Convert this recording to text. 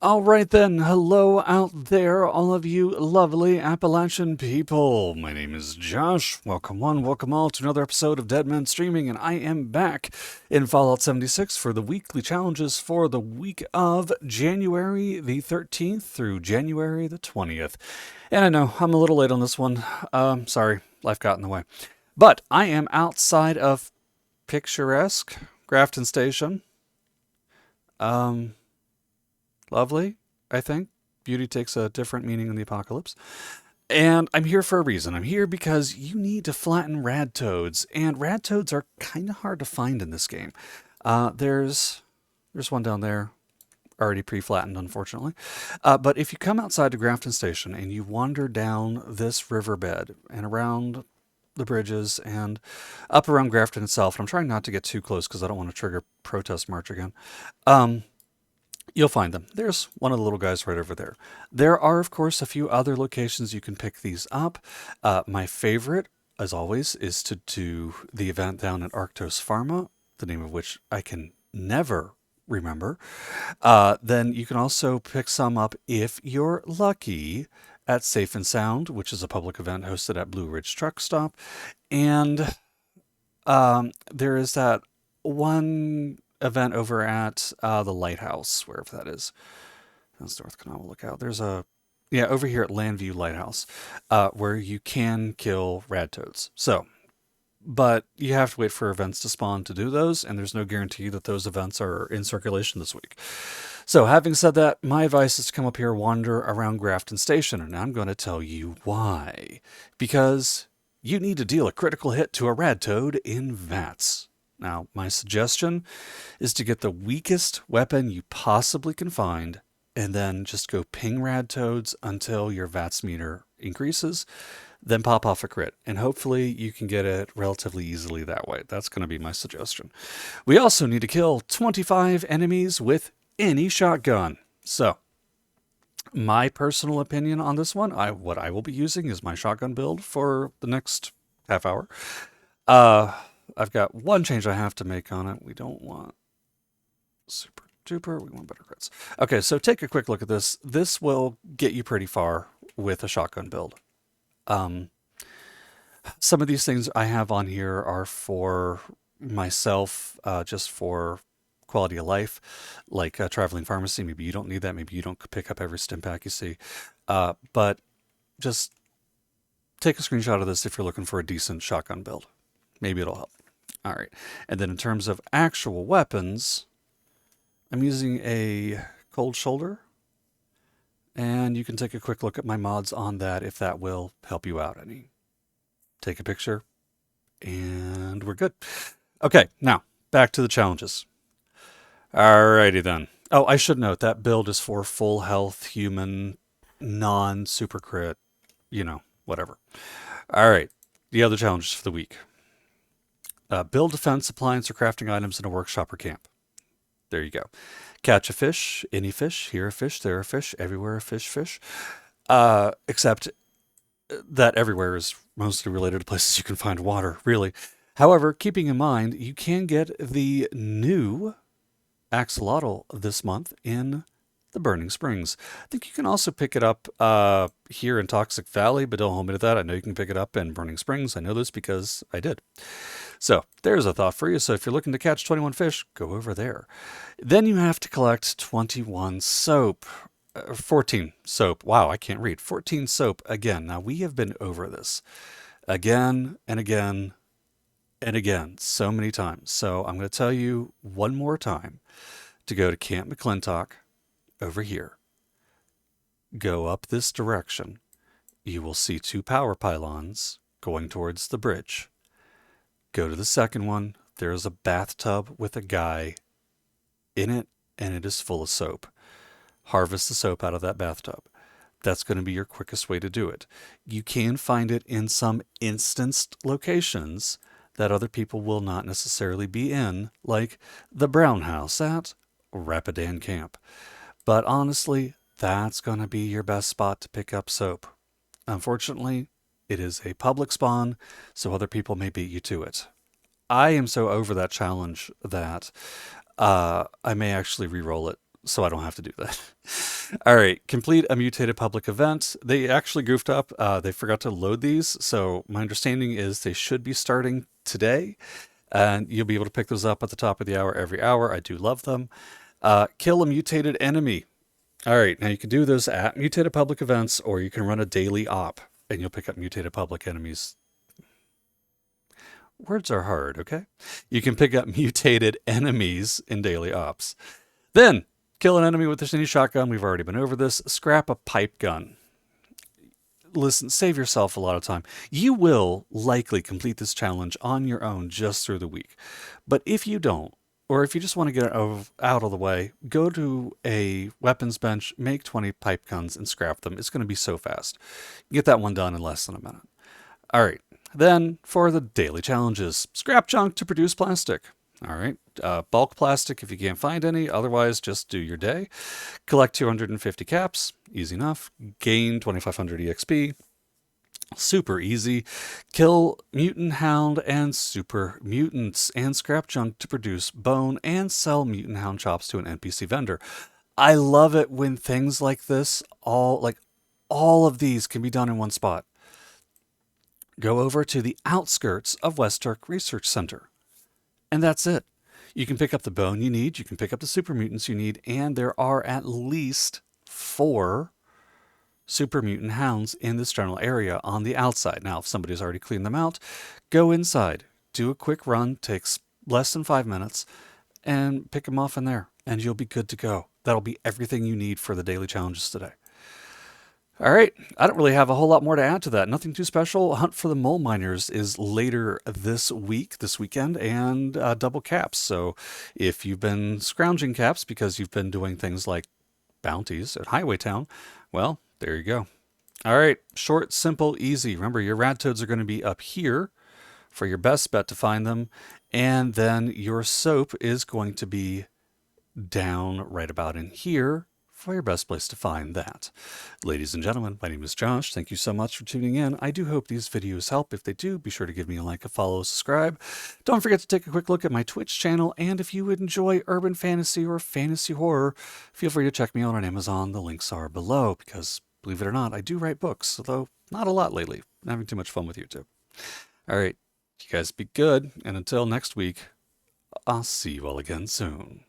All right then, hello out there, all of you lovely Appalachian people. My name is Josh. Welcome one, welcome all to another episode of Dead Men Streaming, and I am back in Fallout 76 for the weekly challenges for the week of January the 13th through January the 20th. And I know, I'm a little late on this one. Sorry, life got in the way. But I am outside of picturesque Grafton Station. Lovely, I think. Beauty takes a different meaning in the apocalypse. And I'm here for a reason. I'm here because you need to flatten radtoads, and radtoads are kind of hard to find in this game. There's one down there, already pre-flattened, unfortunately. But if you come outside to Grafton Station and you wander down this riverbed and around the bridges and up around Grafton itself, and I'm trying not to get too close because I don't want to trigger protest march again. You'll find them. There's one of the little guys right over there. There are, of course, a few other locations you can pick these up. My favorite, as always, is to do the event down at Arctos Pharma, the name of which I can never remember. Then you can also pick some up if you're lucky at Safe and Sound, which is a public event hosted at Blue Ridge Truck Stop. And there is that one event over at the lighthouse, wherever that is. That's North Kanawha Lookout. There's over here at Landview Lighthouse, where you can kill radtoads. But you have to wait for events to spawn to do those, and there's no guarantee that those events are in circulation this week. So having said that, my advice is to come up here, wander around Grafton Station, and I'm going to tell you why. Because you need to deal a critical hit to a radtoad in VATS. Now, my suggestion is to get the weakest weapon you possibly can find, and then just go ping radtoads until your VATS meter increases, then pop off a crit. And hopefully you can get it relatively easily that way. That's going to be my suggestion. We also need to kill 25 enemies with any shotgun. So, my personal opinion on this one, what I will be using is my shotgun build for the next half hour. I've got one change I have to make on it. We don't want super duper. We want better crits. Okay, so take a quick look at this. This will get you pretty far with a shotgun build. Some of these things I have on here are for myself, just for quality of life, like a traveling pharmacy. Maybe you don't need that. Maybe you don't pick up every stim pack you see. But just take a screenshot of this if you're looking for a decent shotgun build. Maybe it'll help. All right. And then in terms of actual weapons, I'm using a cold shoulder. And you can take a quick look at my mods on that if that will help you out any. Take a picture. And we're good. Okay. Now, back to the challenges. Alrighty then. Oh, I should note that build is for full health, human, non-super crit, whatever. All right. The other challenges for the week. Build defense, appliance, or crafting items in a workshop or camp. There you go. Catch a fish, any fish, here a fish, there a fish, everywhere a fish. Except that everywhere is mostly related to places you can find water, really. However, keeping in mind, you can get the new axolotl this month in the Burning Springs. I think you can also pick it up here in Toxic Valley, but don't hold me to that. I know you can pick it up in Burning Springs. I know this because I did. So there's a thought for you. So if you're looking to catch 21 fish, go over there. Then you have to collect 21 soap. 14 soap. Wow, I can't read. 14 soap again. Now, we have been over this again and again and again so many times. So I'm going to tell you one more time to go to Camp McClintock over here. Go up this direction. You will see 2 power pylons going towards the bridge. Go to the second one. There's a bathtub with a guy in it, and it is full of soap. Harvest the soap out of that bathtub. That's going to be your quickest way to do it. You can find it in some instanced locations that other people will not necessarily be in, like the Brown House at Rapidan Camp. But honestly, that's going to be your best spot to pick up soap. Unfortunately, it is a public spawn, so other people may beat you to it. I am so over that challenge that I may actually re-roll it so I don't have to do that. All right, complete a mutated public event. They actually goofed up. They forgot to load these, so my understanding is they should be starting today, and you'll be able to pick those up at the top of the hour every hour. I do love them. Kill a mutated enemy. All right, now you can do this at mutated public events, or you can run a daily op, and you'll pick up mutated public enemies. Words are hard, okay? You can pick up mutated enemies in daily ops. Then, kill an enemy with a shiny shotgun. We've already been over this. Scrap a pipe gun. Listen, save yourself a lot of time. You will likely complete this challenge on your own just through the week. But if you don't, or if you just want to get it out of the way, go to a weapons bench, make 20 pipe guns, and scrap them. It's going to be so fast. Get that one done in less than a minute. All right. Then for the daily challenges, scrap junk to produce plastic. All right. Bulk plastic if you can't find any. Otherwise, just do your day. Collect 250 caps. Easy enough. Gain 2500 EXP. Super easy. Kill mutant hound and super mutants and scrap junk to produce bone and sell mutant hound chops to an NPC vendor. I love it when things like this, all of these can be done in one spot. Go over to the outskirts of West Turk Research Center. And that's it. You can pick up the bone you need, you can pick up the super mutants you need, and there are at least 4 super mutant hounds in this general area on the outside. Now, if somebody's already cleaned them out, go inside, do a quick run, takes less than 5 minutes, and pick them off in there, and you'll be good to go. That'll be everything you need for the daily challenges today. All right, I don't really have a whole lot more to add to that. Nothing too special. Hunt for the Mole Miners is later this weekend, and double caps. So if you've been scrounging caps because you've been doing things like bounties at Highway Town, well, there you go. All right, short, simple, easy. Remember, your radtoads are going to be up here for your best bet to find them, and then your soap is going to be down right about in here for your best place to find that. Ladies and gentlemen, my name is Josh. Thank you so much for tuning in. I do hope these videos help. If they do, be sure to give me a like, a follow, subscribe. Don't forget to take a quick look at my Twitch channel, and if you would enjoy urban fantasy or fantasy horror, feel free to check me out on Amazon. The links are below because, believe it or not, I do write books, although not a lot lately. I'm having too much fun with YouTube. All right, you guys be good, and until next week, I'll see you all again soon.